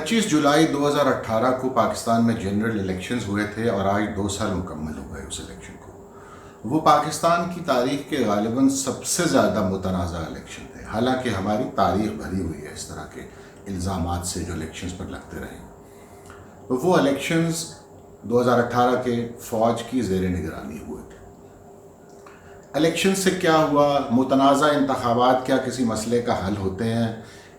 25 जुलाई 2018 को पाकिस्तान में general elections हुए थे और आज 2 साल मुकम्मल हो गए उस इलेक्शन को। वो पाकिस्तान की तारीख के गालिबन सबसे ज़्यादा मुतनाज़ा इलेक्शन थे। हालांकि हमारी तारीख भरी हुई है इस तरह के इल्ज़ामात से जो इलेक्शंस पर लगते रहे। तो वो इलेक्शंस 2018 के फ़ौज की ज़ेर निगरानी हुए थे। इलेक्शन से क्या हुआ? मुतनाज़ा इंतखाबात क्या किसी मसले का हल होते हैं?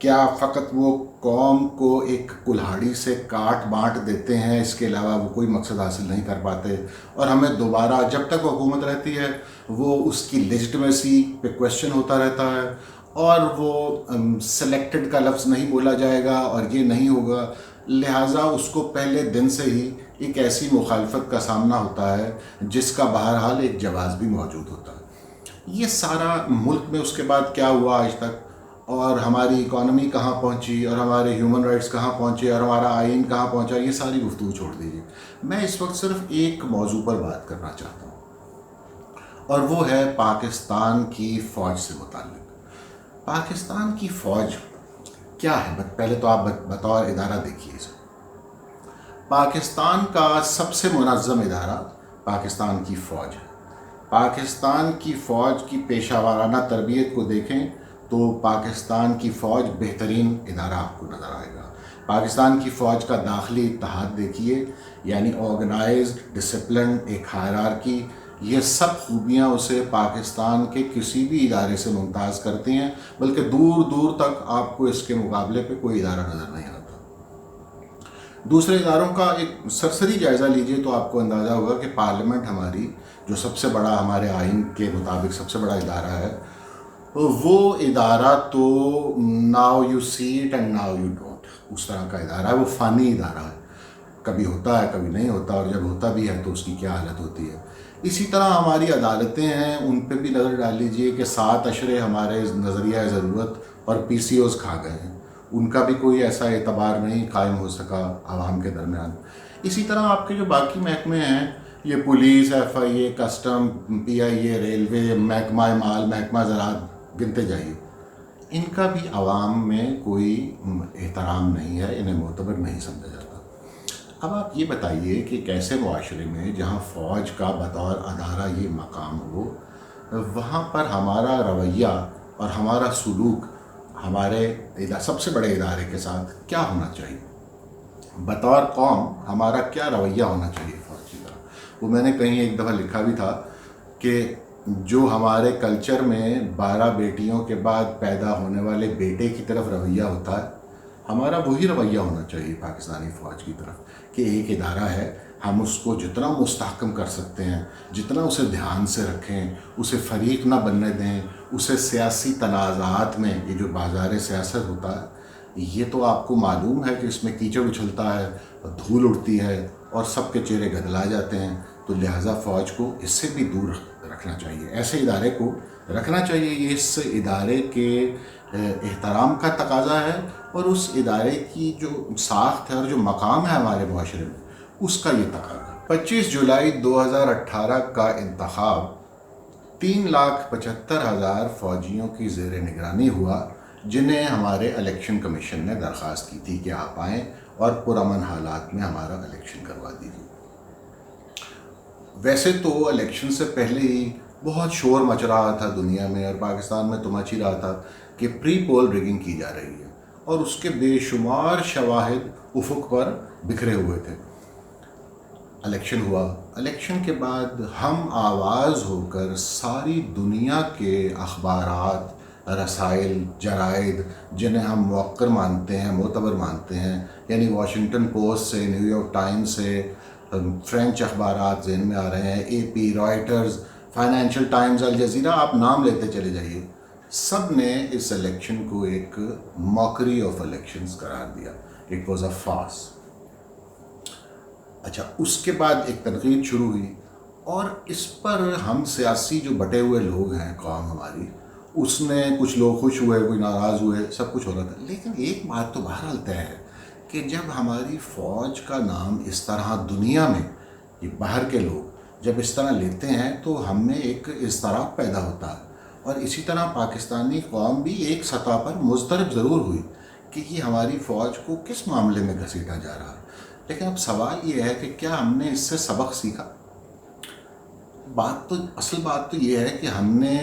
क्या फ़कत वो कौम को एक कुल्हाड़ी से काट बांट देते हैं, इसके अलावा वो कोई मकसद हासिल नहीं कर पाते? और हमें दोबारा जब तक हुकूमत रहती है वो उसकी लेजिटिमेसी पे क्वेश्चन होता रहता है और वो सेलेक्टेड का लफ्ज़ नहीं बोला जाएगा और ये नहीं होगा, लिहाजा उसको पहले दिन से ही एक ऐसी मुखालफत का सामना होता है जिसका बहरहाल एक जवाब भी मौजूद होता है। ये सारा मुल्क में उसके बाद क्या हुआ आज तक, और हमारी इकॉनमी कहाँ पहुँची, और हमारे ह्यूमन राइट्स कहाँ पहुँचे, और हमारा आइन कहाँ पहुँचा, ये सारी गुफ्तगू छोड़ दीजिए। मैं इस वक्त सिर्फ एक मौजू पर बात करना चाहता हूँ और वो है पाकिस्तान की फ़ौज से मुताल्लिक। पाकिस्तान की फ़ौज क्या है? पहले तो आप बतौर इदारा देखिए इसे। पाकिस्तान का सबसे मुनज़्ज़म इदारा पाकिस्तान की फ़ौज है। पाकिस्तान की फ़ौज की पेशा वाराना तरबियत को देखें तो पाकिस्तान की फ़ौज बेहतरीन इदारा आपको नज़र आएगा। पाकिस्तान की फ़ौज का दाखिली इत्तेहाद देखिए, यानी ऑर्गेनाइज्ड, डिसिप्लिन, एक हायरार्की, ये सब खूबियाँ उसे पाकिस्तान के किसी भी इदारे से मुमताज़ करती हैं, बल्कि दूर दूर तक आपको इसके मुकाबले पे कोई इदारा नज़र नहीं आता। दूसरे इदारों का एक सरसरी जायज़ा लीजिए तो आपको अंदाज़ा होगा कि पार्लियामेंट हमारी जो सबसे बड़ा, हमारे आइन के मुताबिक सबसे बड़ा इदारा है, वो इदारा तो now you see it and now you don't, उस तरह का इदारा है। वो फ़ानी इदारा है, कभी होता है कभी नहीं होता, और जब होता भी है तो उसकी क्या हालत होती है। इसी तरह हमारी अदालतें हैं, उन पे भी नज़र डाल लीजिए कि 7 अशरे हमारे नज़रिया ज़रूरत और PCOs खा गए हैं, उनका भी कोई ऐसा एतबार नहीं कायम हो सका आवाम के दरमियान। इसी तरह आपके जो बाकी महकमे हैं, ये police, FIA, custom, PIA, railway, महकमा माल, महकमा ज़राअत, गिनते जाइए, इनका भी आवाम में कोई एहतराम नहीं है, इन्हें मोतबर नहीं समझा जाता। अब आप ये बताइए कि कैसे मुआशरे में जहाँ फ़ौज का बतौर अदारा ये मकाम हो, वहाँ पर हमारा रवैया और हमारा सलूक हमारे सबसे बड़े इदारे के साथ क्या होना चाहिए? बतौर कौम हमारा क्या रवैया होना चाहिए फ़ौज का? वो मैंने कहीं एक दफ़ा लिखा भी था कि जो हमारे कल्चर में 12 बेटियों के बाद पैदा होने वाले बेटे की तरफ रवैया होता है, हमारा वही रवैया होना चाहिए पाकिस्तानी फ़ौज की तरफ कि एक इदारा है, हम उसको जितना मुस्तहकम कर सकते हैं, जितना उसे ध्यान से रखें, उसे फरीक ना बनने दें, उसे सियासी तनाज़ात में, ये जो बाज़ार सियासत होता है, ये तो आपको मालूम है कि इसमें कीचड़ उछलता है, धूल उड़ती है और सबके चेहरे गदला जाते हैं। तो लिहाजा फ़ौज को इससे भी दूर रखना चाहिए, ऐसे इदारे को रखना चाहिए। ये इस इदारे के एहतराम का तकाजा है और उस इदारे की जो साख्त है और जो मकाम है हमारे मुआशरे में, उसका ये तकाजा। 25 जुलाई 2018 का इंतखाब 3,75,000 फ़ौजियों की ज़ेर निगरानी हुआ, जिन्हें हमारे इलेक्शन कमीशन ने दरख्वास्त की थी कि आप आएँ और पुरअमन हालात में हमारा इलेक्शन करवा दीजिए। वैसे तो इलेक्शन से पहले ही बहुत शोर मच रहा था दुनिया में, और पाकिस्तान में तो मच ही रहा था कि प्री पोल रिगिंग की जा रही है, और उसके बेशुमार शवाहिद उफुक पर बिखरे हुए थे। इलेक्शन हुआ, इलेक्शन के बाद हम आवाज़ होकर सारी दुनिया के अखबारात, रसाइल, जराइद, जिन्हें हम मुवक्कर मानते हैं, मोतबर मानते हैं, यानी वाशिंगटन पोस्ट से, न्यूयॉर्क टाइम्स से, फ्रेंच अखबारात ज़हन में आ रहे हैं, AP, Reuters, Financial Times, Al Jazeera, आप नाम लेते चले जाइए, सब ने इस इलेक्शन को एक मॉकरी ऑफ इलेक्शंस करार दिया। It was a farce. अच्छा, उसके बाद एक तनकीद शुरू हुई और इस पर हम सियासी जो बटे हुए लोग हैं, कौम हमारी, उसने कुछ लोग खुश हुए, कोई नाराज़ हुए, सब कुछ हो रहा था। लेकिन एक बात तो बहरहाल तय है कि जब हमारी फ़ौज का नाम इस तरह दुनिया में, ये बाहर के लोग जब इस तरह लेते हैं तो हमें एक इज़्तिराब पैदा होता है, और इसी तरह पाकिस्तानी कौम भी एक सतह पर मुज़्तरब ज़रूर हुई کہ یہ ہماری فوج کو کس معاملے میں گھسیٹا جا رہا ہے. لیکن اب سوال یہ ہے کہ کیا ہم نے اس سے سبق سیکھا؟ اصل بات تو یہ ہے کہ ہم نے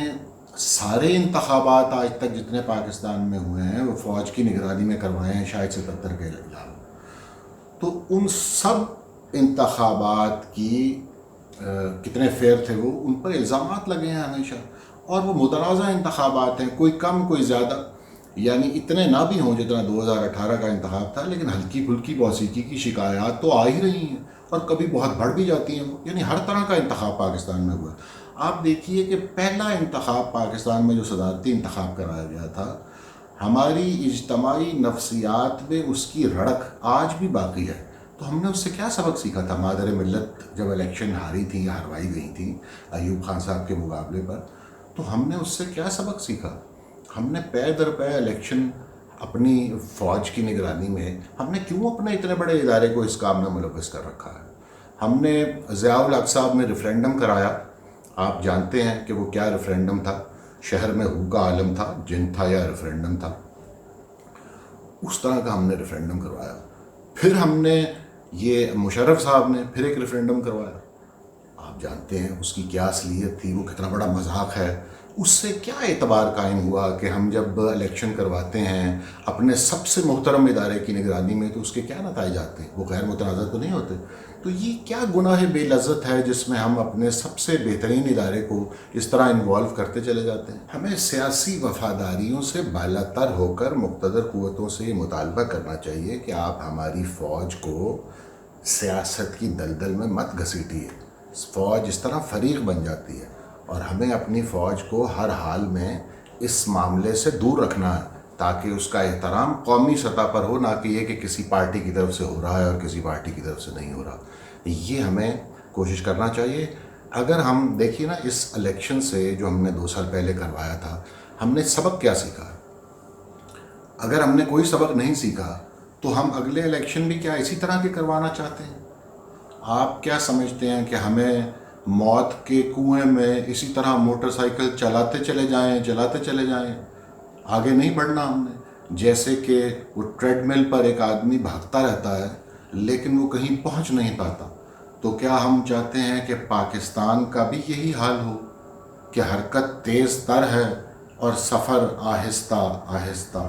سارے انتخابات آج تک جتنے پاکستان میں ہوئے ہیں وہ فوج کی نگرانی میں کروائے ہیں، شاید 77 کے علاوہ. تو ان سب انتخابات کی کتنے فیئر تھے وہ، ان پر الزامات لگے ہیں ہمیشہ، اور وہ متنازع انتخابات ہیں، کوئی کم کوئی زیادہ، یعنی اتنے نہ بھی ہوں جتنا 2018 کا انتخاب تھا، لیکن ہلکی پھلکی موسیقی کی شکایات تو آ ہی رہی ہیں، اور کبھی بہت بڑھ بھی جاتی ہیں. یعنی ہر طرح کا انتخاب پاکستان میں ہوا. آپ دیکھیے کہ پہلا انتخاب پاکستان میں جو صدارتی انتخاب کرایا گیا تھا، ہماری اجتماعی نفسیات میں اس کی رڑک آج بھی باقی ہے. تو ہم نے اس سے کیا سبق سیکھا تھا؟ مادر ملت جب الیکشن ہاری تھی یا ہروائی گئی تھی ایوب خان صاحب کے مقابلے پر، تو ہم نے اس سے کیا سبق سیکھا؟ ہم نے پے در پے الیکشن اپنی فوج کی نگرانی میں، ہم نے کیوں اپنے اتنے بڑے ادارے کو اس کام میں ملوث کر رکھا ہے؟ ہم نے ضیاء الحق صاحب میں ریفرینڈم کرایا. آپ جانتے ہیں کہ وہ کیا ریفرینڈم تھا. شہر میں ہو کا عالم تھا، جن تھا یا ریفرینڈم تھا، اس طرح کا ہم نے ریفرینڈم کروایا. پھر ہم نے یہ مشرف صاحب نے پھر ایک ریفرینڈم کروایا. آپ جانتے ہیں اس کی کیا اصلیت تھی، وہ کتنا بڑا مذاق ہے. اس سے کیا اعتبار قائم ہوا کہ ہم جب الیکشن کرواتے ہیں اپنے سب سے محترم ادارے کی نگرانی میں تو اس کے کیا نتائج آتے ہیں؟ وہ غیر متنازع تو نہیں ہوتے. تو یہ کیا گناہ بے لذت ہے جس میں ہم اپنے سب سے بہترین ادارے کو اس طرح انوالو کرتے چلے جاتے ہیں؟ ہمیں سیاسی وفاداریوں سے بالا تر ہو کر مقتدر قوتوں سے یہ مطالبہ کرنا چاہیے کہ آپ ہماری فوج کو سیاست کی دلدل میں مت گھسیٹیے. فوج اس طرح فریق بن جاتی ہے، اور ہمیں اپنی فوج کو ہر حال میں اس معاملے سے دور رکھنا ہے تاکہ اس کا احترام قومی سطح پر ہو، نہ کہ یہ کہ کسی پارٹی کی طرف سے ہو رہا ہے اور کسی پارٹی کی طرف سے نہیں ہو رہا. یہ ہمیں کوشش کرنا چاہیے. اگر ہم دیکھیے نا، اس الیکشن سے جو ہم نے 2 سال پہلے کروایا تھا، ہم نے سبق کیا سیکھا؟ اگر ہم نے کوئی سبق نہیں سیکھا تو ہم اگلے الیکشن بھی کیا اسی طرح کے کروانا چاہتے ہیں؟ آپ کیا سمجھتے ہیں کہ ہمیں موت کے کنویں میں اسی طرح موٹر سائیکل چلاتے چلے جائیں آگے نہیں بڑھنا ہم نے؟ جیسے کہ وہ ٹریڈ مل پر ایک آدمی بھاگتا رہتا ہے لیکن وہ کہیں پہنچ نہیں پاتا. تو کیا ہم چاہتے ہیں کہ پاکستان کا بھی یہی حال ہو کہ حرکت تیز تر ہے اور سفر آہستہ آہستہ؟